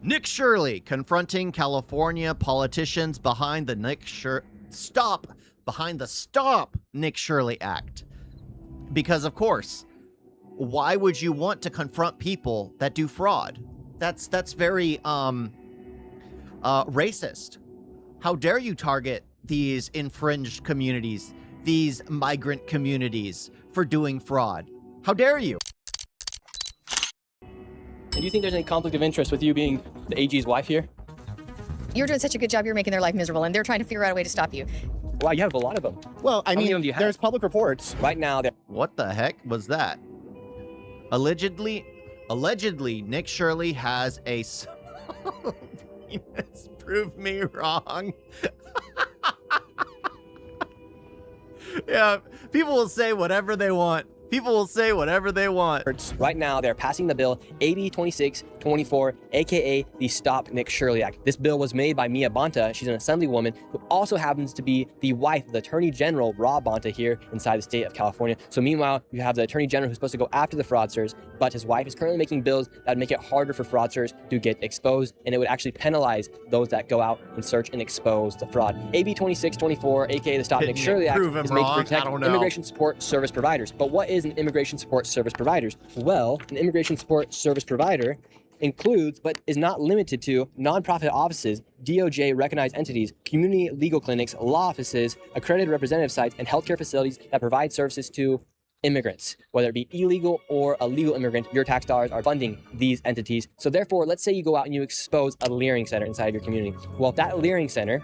Nick Shirley confronting California politicians behind the Stop Nick Shirley Act. Because of course, why would you want to confront people that do fraud? That's very racist. How dare you target these infringed communities, these migrant communities for doing fraud? How dare you? And do you think there's any conflict of interest with you being the AG's wife here? You're doing such a good job, you're making their life miserable, and they're trying to figure out a way to stop you. Wow, you have a lot of them. Well, I mean, there's public reports. Right now, What the heck was that? Allegedly, Nick Shirley has a small penis. Prove me wrong. Yeah, people will say whatever they want. People will say whatever they want. Right now, they're passing the bill AB 2624, aka the Stop Nick Shirley Act. This bill was made by Bonta. She's an Assemblywoman who also happens to be the wife of the Attorney General, Bonta, here inside the state of California. So meanwhile, you have the Attorney General who's supposed to go after the fraudsters, but his wife is currently making bills that would make it harder for fraudsters to get exposed, and it would actually penalize those that go out and search and expose the fraud. AB 2624, aka the Stop Nick Shirley Act, is made to protect immigration support service providers. But what is an immigration support service provider? Well, an immigration support service provider includes, but is not limited to, nonprofit offices, DOJ recognized entities, community legal clinics, law offices, accredited representative sites, and healthcare facilities that provide services to immigrants. Whether it be illegal or a legal immigrant, your tax dollars are funding these entities. So therefore, let's say you go out and you expose a leering center inside of your community. Well, that leering center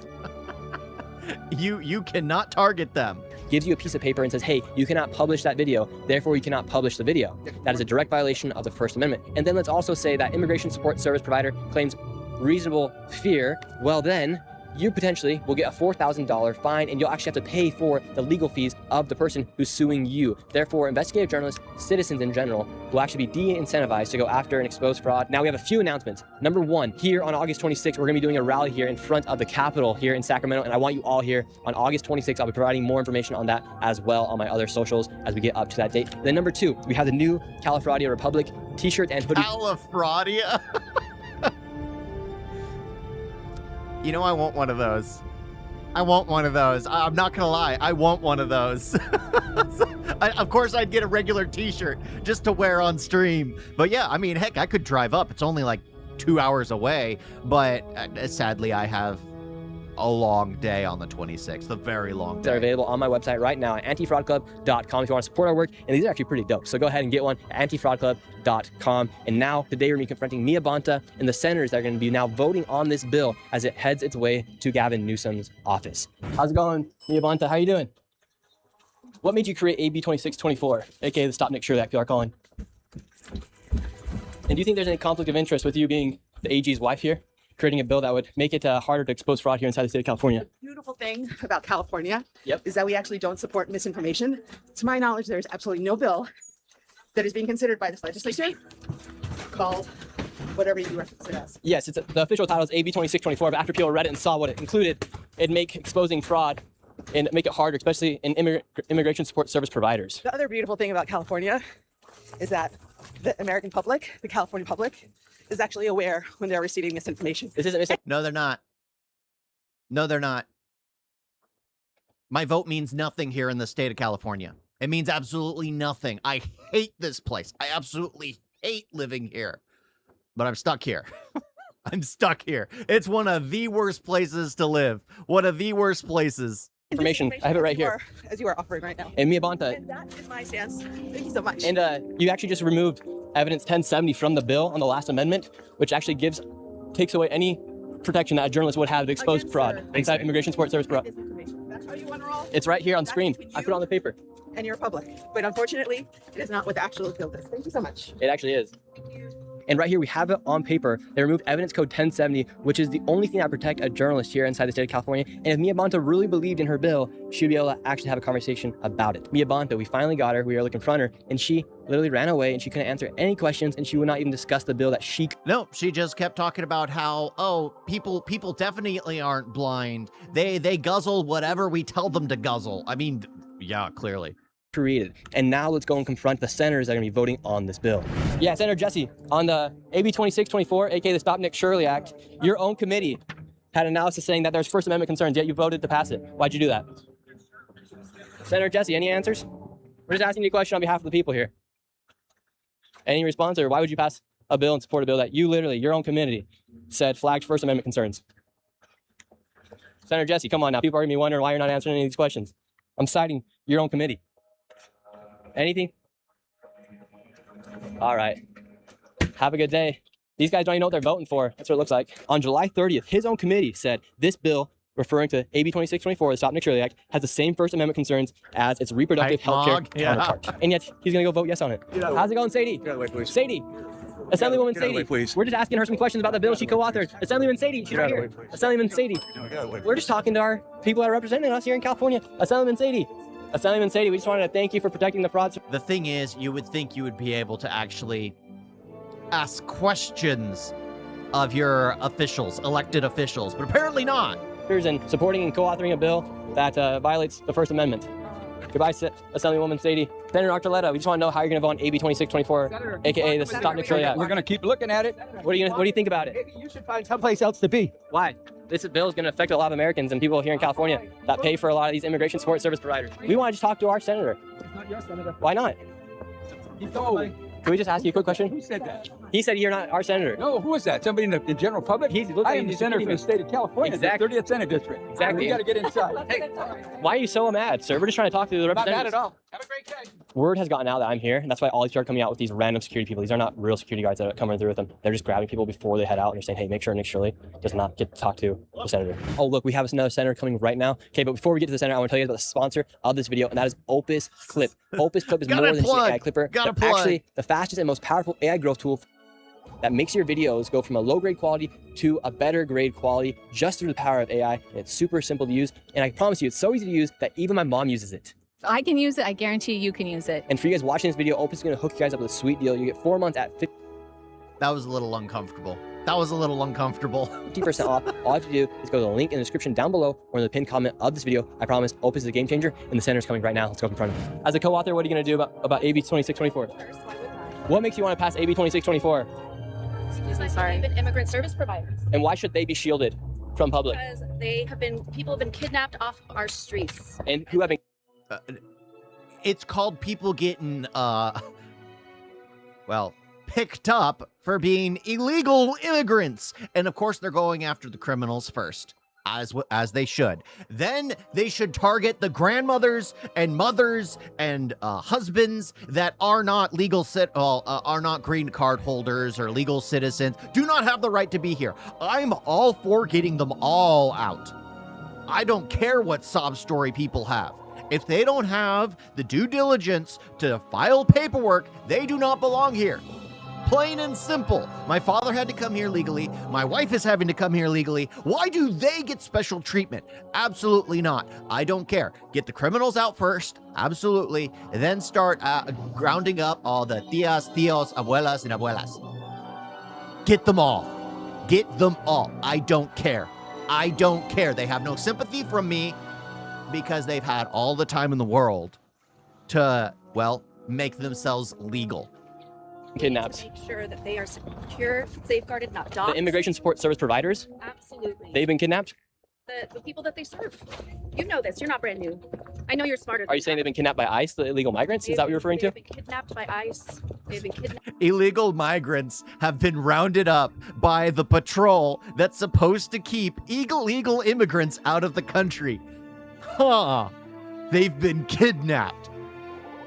you cannot target them. Gives you a piece of paper and says, hey, you cannot publish that video, therefore you cannot publish the video. That is a direct violation of the First Amendment. And then let's also say that immigration support service provider claims reasonable fear. Well then, you potentially will get a $4,000 fine, and you'll actually have to pay for the legal fees of the person who's suing you. Therefore, investigative journalists, citizens in general, will actually be de-incentivized to go after and expose fraud. Now we have a few announcements. Number one, here on August 26th, we're gonna be doing a rally here in front of the Capitol here in Sacramento, and I want you all here on August 26th. I'll be providing more information on that as well on my other socials as we get up to that date. Then number two, we have the new Califradia Republic t-shirt and hoodie. Califradia? You know, I want one of those. I want one of those. I'm not gonna lie, I want one of those. Of course, I'd get a regular t-shirt just to wear on stream. But yeah, I mean, heck, I could drive up. It's only like 2 hours away. But sadly, I have a long day on the 26th, a very long day. They're available on my website right now at antifraudclub.com if you want to support our work. And these are actually pretty dope. So go ahead and get one at antifraudclub.com. And now, today we're going to be confronting Bonta and the senators that are going to be now voting on this bill as it heads its way to Gavin Newsom's office. How's it going, Bonta? How you doing? What made you create AB 2624, aka the Stop Nick Shirley Act, people are calling? And do you think there's any conflict of interest with you being the AG's wife here, creating a bill that would make it harder to expose fraud here inside the state of California? The beautiful thing about California Yep. is that we actually don't support misinformation. To my knowledge, there's absolutely no bill that is being considered by this legislature called whatever you reference it as. Yes, the official title is AB 2624, but after people read it and saw what it included, it'd make exposing fraud and make it harder, especially in immigration support service providers. The other beautiful thing about California is that the American public, the California public, is actually aware when they're receiving misinformation. This isn't No, they're not. No, they're not. My vote means nothing here in the state of California. It means absolutely nothing. I hate this place. I absolutely hate living here. But I'm stuck here. I'm stuck here. It's one of the worst places to live. One of the worst places. information. I have it right here. As you are offering right now. And Bonta. And that is my stance. Thank you so much. And you actually just removed evidence 1070 from the bill on the last amendment, which actually takes away any protection that a journalist would have to expose fraud inside immigration support service. That's how you want to roll. It's right here on screen. I put it on the paper. And your public. But unfortunately, it is not what the actual bill does. Thank you so much. It actually is. Thank you. And right here, we have it on paper. They removed evidence code 1070, which is the only thing that protect a journalist here inside the state of California. And if Bonta really believed in her bill, she'd be able to actually have a conversation about it. Bonta, we finally got her. We were able to confront her, and she literally ran away, and she couldn't answer any questions, and she would not even discuss the bill that she... No, she just kept talking about how, oh, people definitely aren't blind. They guzzle whatever we tell them to guzzle. I mean, yeah, clearly. created. And now let's go and confront the senators that are going to be voting on this bill. Yeah, Senator Jesse, on the AB 2624, aka the Stop Nick Shirley Act, your own committee had analysis saying that there's First Amendment concerns, yet you voted to pass it. Why'd you do that? Senator Jesse, any answers? We're just asking you a question on behalf of the people here. Any response, or why would you pass a bill and support a bill that you literally, your own committee, said flagged First Amendment concerns? Senator Jesse, come on now. People are going to be wondering why you're not answering any of these questions. I'm citing your own committee. Anything? All right. Have a good day. These guys don't even know what they're voting for. That's what it looks like. On July 30th, his own committee said this bill, referring to AB 2624, the Stop Nick Shirley Act, has the same First Amendment concerns as its reproductive health care counterpart. And yet, he's going to go vote yes on it. How's it going, Sadie? Get out of the way, please. Sadie. Assemblywoman Get out of the way, Sadie. please. We're just asking her some questions about the bill she co-authored. Assemblywoman Sadie, she's Get right out of the here. way, please. Assemblywoman Sadie. Get out of the way, We're please. just talking to our people that are representing us here in California. Assemblywoman Sadie. Assemblywoman Sadie, we just wanted to thank you for protecting the frauds. The thing is, you would think you would be able to actually ask questions of your officials, elected officials, but apparently not. And supporting and co-authoring a bill that violates the First Amendment. Goodbye, Assemblywoman Sadie. Senator Archuleta, we just want to know how you're going to vote on AB 2624, aka the Stop Nick Shirley Act. We're going to keep looking at it. What do you think about it? Maybe you should find someplace else to be. Why? This bill is going to affect a lot of Americans and people here in California that pay for a lot of these immigration support service providers. We want to just talk to our senator. It's not your senator. Why not? No. Can we just ask you a quick question? Who said that? He said you're not our senator. No, who is that? Somebody in the general public? I am the senator from the state of California, Exactly. the 30th Senate District. Exactly. We got to get inside. Hey, Why are you so mad, sir? We're just trying to talk to the not representatives. mad at all. Have a great day. Word has gotten out that I'm here, and that's why all these people are coming out with these random security people. These are not real security guards that are coming through with them. They're just grabbing people before they head out, and they're saying, hey, make sure Nick Shirley does not get to talk to the senator. Oh, look, we have another senator coming right now. Okay, but before we get to the senator, I want to tell you about the sponsor of this video, and that is Opus Clip. Opus Clip is more than just an AI clipper. Gotta They're plug. actually the fastest and most powerful AI growth tool that makes your videos go from a low grade quality to a better grade quality just through the power of AI. And it's super simple to use, and I promise you, it's so easy to use that even my mom uses it. I can use it. I guarantee you can use it. And for you guys watching this video, Opus is going to hook you guys up with a sweet deal. You get 4 months at That was a little uncomfortable. 50% off. All you have to do is go to the link in the description down below or in the pinned comment of this video. I promise Opus is a game changer, and the senator's coming right now. Let's go confront him. As a co-author, what are you going to do about AB 2624? What makes you want to pass AB 2624? Sorry. They've been immigrant service providers And why should they be shielded from public? because people have been kidnapped off our streets. And who have been It's called people getting, well, picked up for being illegal immigrants. And of course, they're going after the criminals first, as they should. Then they should target the grandmothers and mothers and husbands that are not are not green card holders or legal citizens, do not have the right to be here. I'm all for getting them all out. I don't care what sob story people have. If they don't have the due diligence to file paperwork, they do not belong here. Plain and simple. My father had to come here legally. My wife is having to come here legally. Why do they get special treatment? Absolutely not. I don't care. Get the criminals out first. Absolutely. And then start grounding up all the tias, tios, abuelas, and abuelas. Get them all. Get them all. I don't care. I don't care. They have no sympathy from me because they've had all the time in the world to, well, make themselves legal. kidnapped? Make sure that they are secure, safeguarded, not dogs. The immigration support service providers, Absolutely. they've been kidnapped? The people that they serve. You know this. You're not brand new. I know you're smarter. Are you saying they've been kidnapped by ICE, the illegal migrants? Is that what you're referring to? They've been kidnapped by ICE. They've been kidnapped. Illegal migrants have been rounded up by the patrol that's supposed to keep illegal immigrants out of the country. Huh. They've been kidnapped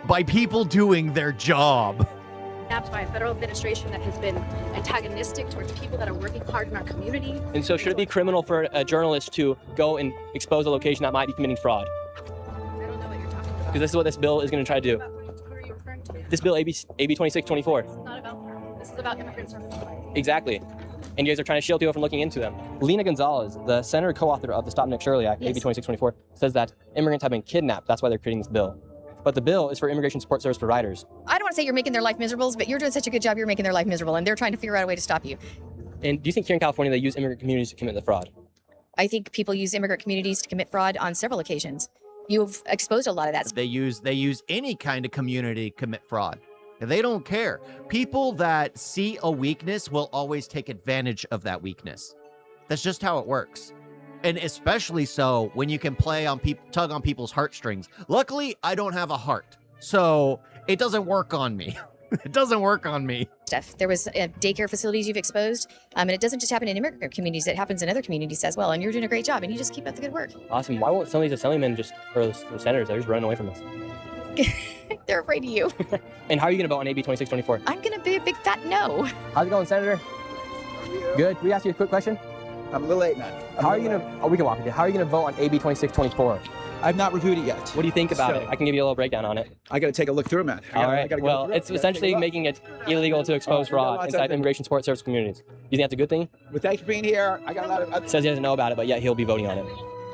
by people doing their job. By a federal administration that has been antagonistic towards people that are working hard in our community. And so should it be criminal for a journalist to go and expose a location that might be committing fraud? I don't know what you're talking about. Because this is what this bill is going to try to do. Who are you referring to? This bill, AB 2624. It's not about that. This is about immigrant service providers. Exactly. And you guys are trying to shield people from looking into them. Lena Gonzalez, the senator co-author of the Stop Nick Shirley Act, AB 2624, says that immigrants have been kidnapped. That's why they're creating this bill. But the bill is for immigration support service providers. I don't want to say you're making their life miserable, but you're doing such a good job, you're making their life miserable, and they're trying to figure out a way to stop you. And do you think here in California they use immigrant communities to commit the fraud? I think people use immigrant communities to commit fraud on several occasions. You've exposed a lot of that. They use any kind of community to commit fraud. They don't care. People that see a weakness will always take advantage of that weakness. That's just how it works. And especially so when you can play on tug on people's heartstrings. Luckily, I don't have a heart, so it doesn't work on me. It doesn't work on me. Stuff. There was daycare facilities you've exposed, and it doesn't just happen in immigrant communities. It happens in other communities as well, and you're doing a great job, and you just keep up the good work. Awesome. Why won't some of these assemblymen or the senators, they're just running away from us? They're afraid of you. And how are you going to vote on AB 2624? I'm going to be a big fat no. How's it going, Senator? Good. Can we ask you a quick question? I'm a little late, man. How are you going to, we can walk with you. How are you going to vote on AB 2624? I've not reviewed it yet. What do you think about it? I can give you a little breakdown on it. I got to take a look through it, man. All right. Well, it's essentially making it illegal to expose fraud inside immigration support service communities. You think that's a good thing? Well, thanks for being here. I got a lot of... Says he doesn't know about it, but yet he'll be voting on it.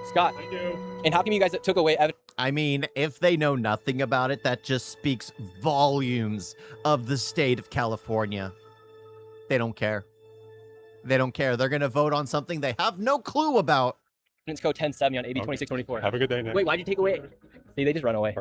Scott. I do. And how come you guys took away evidence? I mean, if they know nothing about it, that just speaks volumes of the state of California. They don't care. They don't care. They're going to vote on something they have no clue about. Evidence code 1070 on AB 2624. Have a good day, Nick. Wait, why'd you take away? See, they just run away.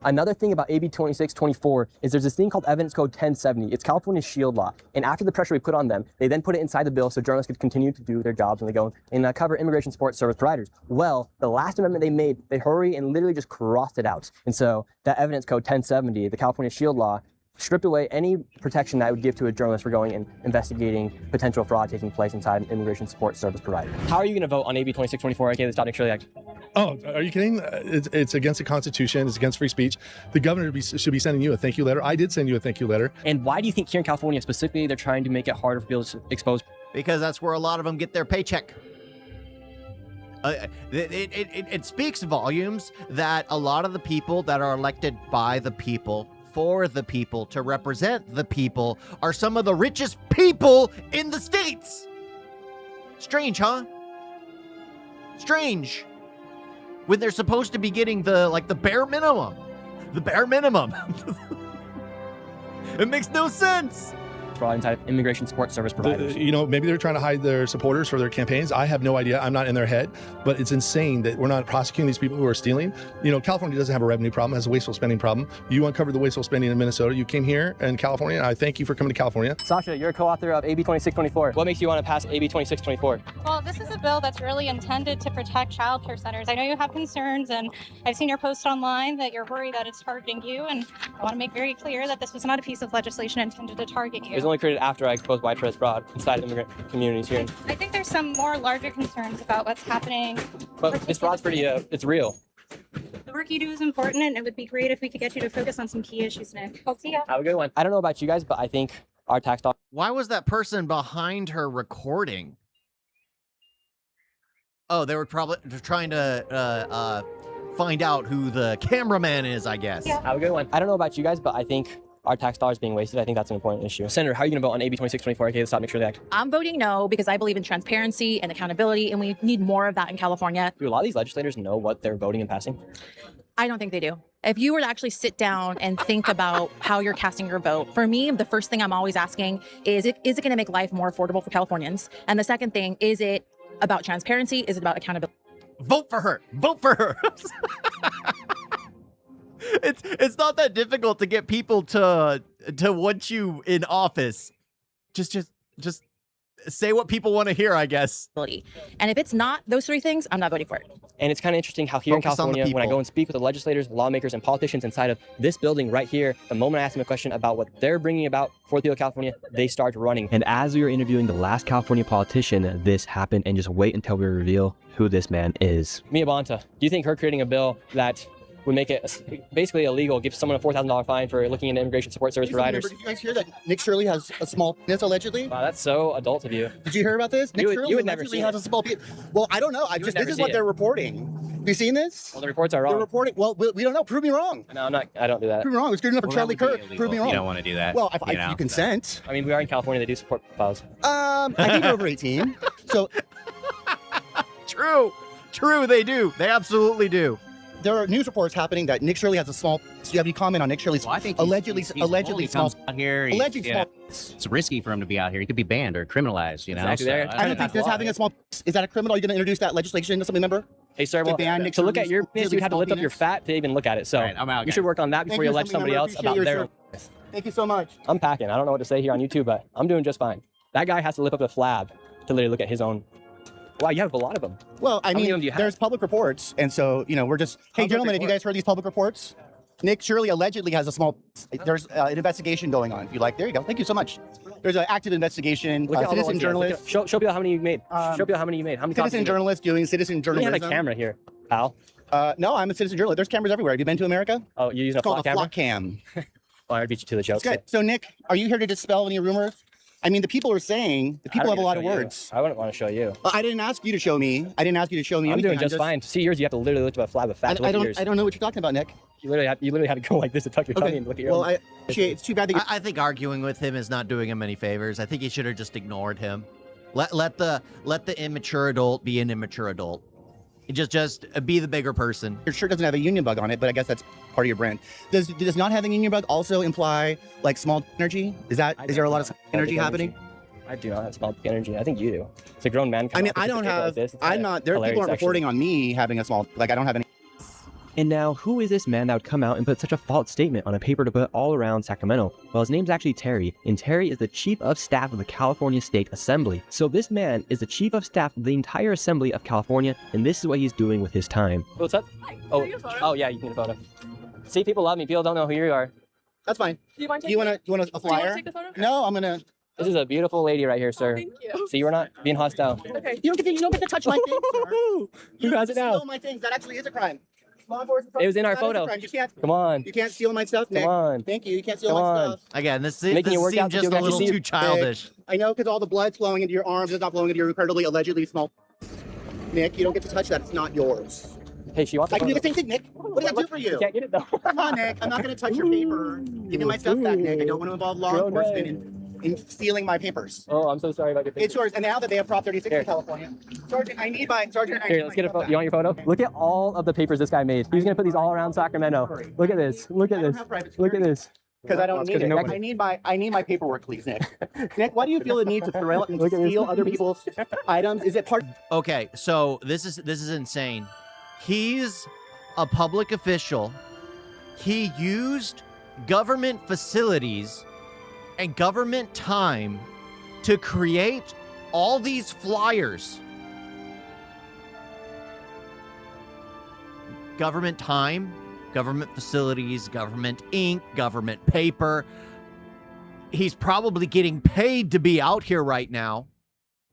Another thing about AB 2624 is there's this thing called evidence code 1070. It's California's shield law. And after the pressure we put on them, they then put it inside the bill so journalists could continue to do their jobs when they go and cover immigration support service providers. Well, the last amendment they made, they hurry and literally just crossed it out. And so that evidence code 1070, the California shield law, stripped away any protection that would give to a journalist for going and investigating potential fraud taking place inside an immigration support service provider. How are you going to vote on AB 2624, aka the Stop Nick Shirley Act? Oh, are you kidding? It's against the Constitution. It's against free speech. The governor should be sending you a thank you letter. I did send you a thank you letter. And why do you think here in California specifically they're trying to make it harder for people to expose? Because that's where a lot of them get their paycheck. It speaks volumes that a lot of the people that are elected by the people, for the people, to represent the people, are some of the richest people in the states. Strange, huh? Strange. When they're supposed to be getting the bare minimum. The bare minimum. It makes no sense. Fraud inside immigration support service providers. You know, maybe they're trying to hide their supporters for their campaigns. I have no idea. I'm not in their head, but it's insane that we're not prosecuting these people who are stealing. You know, California doesn't have a revenue problem, it has a wasteful spending problem. You uncovered the wasteful spending in Minnesota. You came here in California, and I thank you for coming to California. Sasha, you're a co-author of AB 2624. What makes you want to pass AB 2624? Well, this is a bill that's really intended to protect child care centers. I know you have concerns, and I've seen your post online that you're worried that it's targeting you, and I want to make very clear that this was not a piece of legislation intended to target you. It was only created after I exposed widespread fraud inside immigrant communities here. I think there's some more larger concerns about what's happening. But this fraud's pretty, it's real. The work you do is important, and it would be great if we could get you to focus on some key issues, Nick. I'll see ya. Have a good one. I don't know about you guys, but I think our tax dollars. Why was that person behind her recording? Oh, they were probably trying to find out who the cameraman is, I guess. Yeah. Have a good one. I don't know about you guys, but I think our tax dollars being wasted, I think that's an important issue. Senator, how are you going to vote on AB 2624, aka the Stop Nick Shirley Act? I'm voting no because I believe in transparency and accountability, and we need more of that in California. Do a lot of these legislators know what they're voting and passing? I don't think they do. If you were to actually sit down and think about how you're casting your vote, for me, the first thing I'm always asking is it going to make life more affordable for Californians? And the second thing, is it about transparency? Is it about accountability? Vote for her. Vote for her. It's not that difficult to get people to want you in office. Just say what people want to hear, I guess. And if it's not those three things, I'm not voting for it. And it's kind of interesting how here in California, when I go and speak with the legislators, lawmakers, and politicians inside of this building right here, the moment I ask them a question about what they're bringing about for the people of California, they start running. And as we were interviewing the last California politician, this happened, and just wait until we reveal who this man is. Mia Bonta, do you think her creating a bill that would make it basically illegal, give someone a $4,000 fine for looking into immigration support service providers? Did you guys hear that Nick Shirley has a small penis allegedly? Wow, that's so adult of you. Did you hear about this? Nick Shirley you would never see has a small penis. Well, I don't know. This is what they're reporting. Have you seen this? Well, the reports are wrong. They're reporting. Well, we don't know. Prove me wrong. No, I'm not. I don't do that. Prove me wrong. It's good enough for Charlie Kirk. Prove me wrong. You don't want to do that. Well, if you consent. I mean, we are in California. They do support files. I think you're over 18. So. True. They do. They absolutely do. There are news reports happening that Nick Shirley has a small. Do you have any comment on Nick Shirley's allegedly small? Out here. Allegedly small. It's risky for him to be out here. He could be banned or criminalized. You know. Exactly. I don't think there's having a small. Is that a criminal? Are you going to introduce that legislation, Assembly member? Hey, sir, well, ban Nick to look at Shirley's your penis, you'd have to small lift up your penis. fat to even look at it. So I'm out, you should guys. work on that Thank before you allege Assemblywoman. somebody I else appreciate about your their. service. Thank you so much. I'm packing. I don't know what to say here on YouTube, but I'm doing just fine. That guy has to lift up the flab to literally look at his own. Wow, you have a lot of them. Well, I How many of mean, them do you have? there's public reports, and so we're just. Hey, Public gentlemen, have you report. guys heard these public reports? Nick Shirley allegedly has a small. There's an investigation going on. If you like, there you go. Thank you so much. There's an active investigation. Look at all the Citizen ones here. Look journalist. at- Show people how many you made. Show people how many you made. How many copies you Citizen made? journalist doing citizen You don't journalism. have a camera here, pal. No, I'm a citizen journalist. There's cameras everywhere. Have you been to America? Oh, you're using It's called a a flock flock camera? cam. Oh, I beat you to the joke. It's good. So, Nick, are you here to dispel any rumors? I mean, the people are saying the people have a lot of words. I wouldn't want to show you. I didn't ask you to show me. I didn't ask you to show me. I'm anything. doing just fine. To see yours, you have to literally lift up a flab of fat. to I look at yours. don't know what you're talking about, Nick. You literally have to go like this to tuck your tummy and look at your Well, own. I appreciate. It's too bad that I think arguing with him is not doing him any favors. I think he should have just ignored him. Let the immature adult be an immature adult. Just be the bigger person. your shirt doesn't have a union bug on it, but I guess that's part of your brand. Does not having a union bug also imply like small energy? Is there a lot of energy happening? I do not have small energy. I think you do. It's a grown man. I mean, I don't have. I'm not. There are people aren't reporting on me having a small. Like I don't have any. And now, who is this man that would come out and put such a false statement on a paper to put all around Sacramento? Well, his name's actually Terry, and Terry is the Chief of Staff of the California State Assembly. So this man is the Chief of Staff of the entire Assembly of California, and this is what he's doing with his time. What's up? Oh yeah, you can get a photo. See, people love me. People don't know who you are. That's fine. Do you want Do you want a flyer? take the photo? No, I'm gonna. This is a beautiful lady right here, sir. Thank you. See, we're not being hostile. Okay. You don't get to touch my things, sir. Who has it now? Steal my things. That actually is a crime. Law enforcement. It was in our that is a photo. crime. You can't. Come on. You can't steal my stuff, Nick. Come on. Thank you. You can't steal Come my on. stuff. Again, this Making you work seems out so just you a can little see too childish. I know because all the blood's flowing into your arms. It's not flowing into your incredibly, allegedly small. Nick, you don't get to touch that. It's not yours. Hey, she wants. I can do the same thing, Nick. What did I do for you? You can't get it though. Come on, Nick. I'm not going to touch your paper. Give me my stuff back, Nick. I don't want to involve law Grown enforcement man. in stealing my papers. Oh, I'm so sorry about your picture. It's yours. And now that they have Prop 36 Here. in California, Sergeant, I need my Sergeant. I Here, need let's my get a stuff photo. back. You want your photo? Look at all of the papers this guy made. He's gonna put these all around Sacramento. Look at this. Look at I don't this. have private Look at security. this. Because I don't need it. nobody- I need my paperwork, please, Nick. Nick, why do you feel the need to throw and Look at this. steal other people's items? Is it part? Okay, so this is insane. He's a public official. He used government facilities and government time to create all these flyers. Government time, government facilities, government ink, government paper. He's probably getting paid to be out here right now.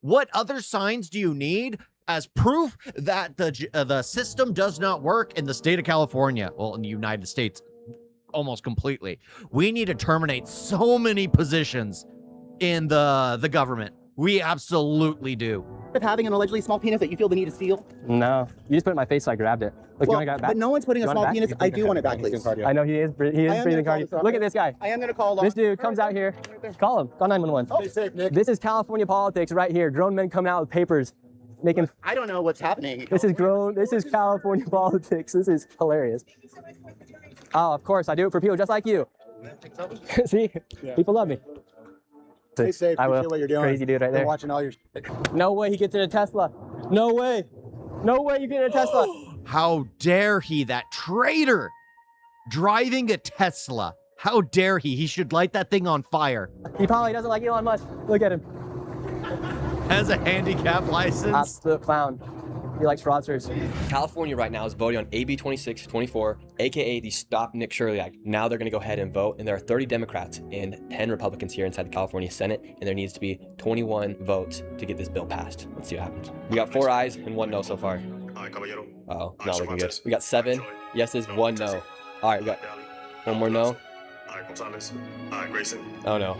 What other signs do you need as proof that the system does not work in the state of California? Well, in the United States, almost completely. We need to terminate so many positions in the government. We absolutely do. Of having an allegedly small penis that you feel the need to steal? No, you just put it in my face, so I grabbed it. Look, Well, you want it back? but no one's putting a You want it small back? penis. I do want it back, please. I know he is breathing I am gonna cardio. call Look at this guy. I am going to call law. This dude comes out here. Call him. Call 911. Stay safe, Nick. This is California politics right here. Grown men coming out with papers, making. I don't know what's happening. This is grown. This is California politics. This is hilarious. Oh, of course, I do it for people just like you. See, people love me. Stay safe. I will. Appreciate what you're doing. Crazy dude right Been there. watching all your. No way he gets in a Tesla. No way. No way you get in a Tesla. How dare he, that traitor, driving a Tesla. How dare he? He should light that thing on fire. He probably doesn't like Elon Musk. Look at him. Has a handicap license. Absolute clown. He likes fraudsters. California right now is voting on AB 2624, aka the Stop Nick Shirley Act. Now they're going to go ahead and vote, and there are 30 Democrats and 10 Republicans here inside the California Senate, and there needs to be 21 votes to get this bill passed. Let's see what happens. We got 4 ayes and 1 no so far. Uh-oh, not looking good. We got 7 yeses, 1 no. All right, we got 1 more no. Oh no.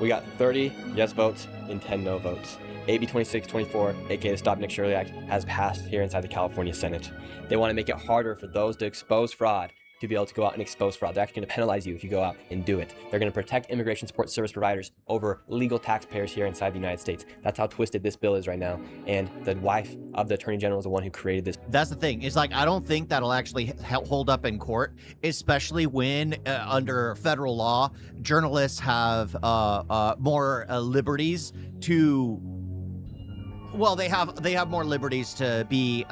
We got 30 yes votes and 10 no votes. AB 2624, aka the Stop Nick Shirley Act, has passed here inside the California Senate. They want to make it harder for those to expose fraud to be able to go out and expose fraud. They're actually going to penalize you if you go out and do it. They're going to protect immigration support service providers over legal taxpayers here inside the United States. That's how twisted this bill is right now. And the wife of the Attorney General is the one who created this. That's the thing. It's like, I don't think that'll actually hold up in court, especially when under federal law, journalists have more liberties to, well, they have more liberties to be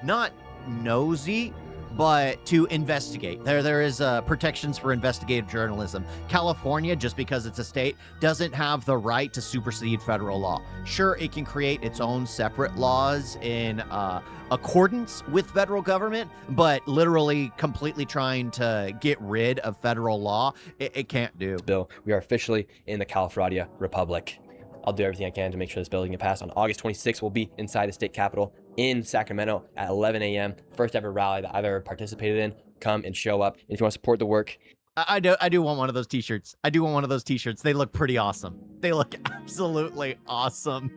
not nosy, but to investigate. There is protections for investigative journalism. California, just because it's a state, doesn't have the right to supersede federal law. Sure, it can create its own separate laws in accordance with federal government, but literally completely trying to get rid of federal law, it can't do. Bill, we are officially in the California Republic. I'll do everything I can to make sure this bill can get passed. On August 26th, we'll be inside the state capitol in Sacramento at 11 a.m. First ever rally that I've ever participated in. Come and show up. And if you want to support the work, I do want one of those t-shirts. I do want one of those t-shirts. They look pretty awesome. They look absolutely awesome.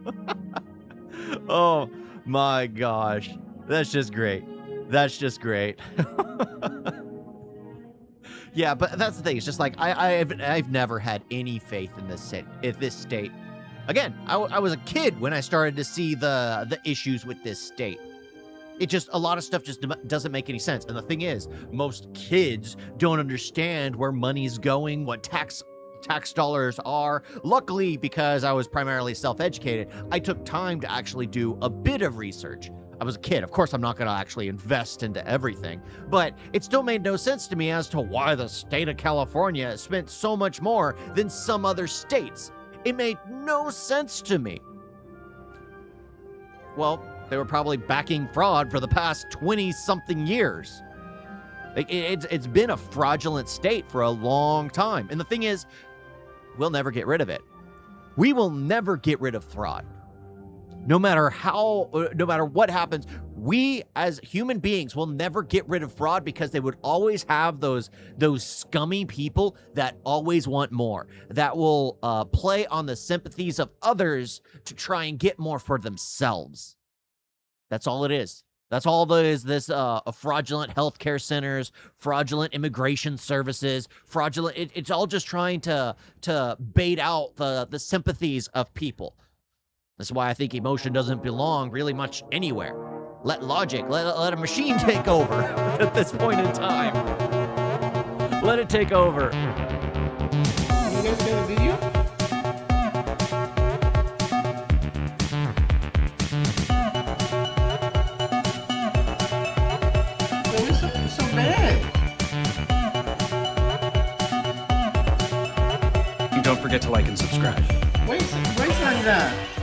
Oh my gosh. That's just great. That's just great. Yeah, but that's the thing. It's just like I've never had any faith in this state. Again, I was a kid when I started to see the issues with this state. It just, a lot of stuff just doesn't make any sense. And the thing is, most kids don't understand where money's going, what tax dollars are. Luckily, because I was primarily self-educated, I took time to actually do a bit of research. I was a kid. Of course, I'm not going to actually invest into everything, but it still made no sense to me as to why the state of California spent so much more than some other states. It made no sense to me. Well, they were probably backing fraud for the past 20-something years. It's been a fraudulent state for a long time. And the thing is, we'll never get rid of it. We will never get rid of fraud. No matter what happens, we as human beings will never get rid of fraud because they would always have those scummy people that always want more, that will play on the sympathies of others to try and get more for themselves. That's all it is. That's all that is this fraudulent healthcare centers, fraudulent immigration services, fraudulent. It's all just trying to bait out the sympathies of people. That's why I think emotion doesn't belong really much anywhere. Let logic, let a machine take over at this point in time. Let it take over. You guys got a video? So bad. And don't forget to like and subscribe. Wait on that.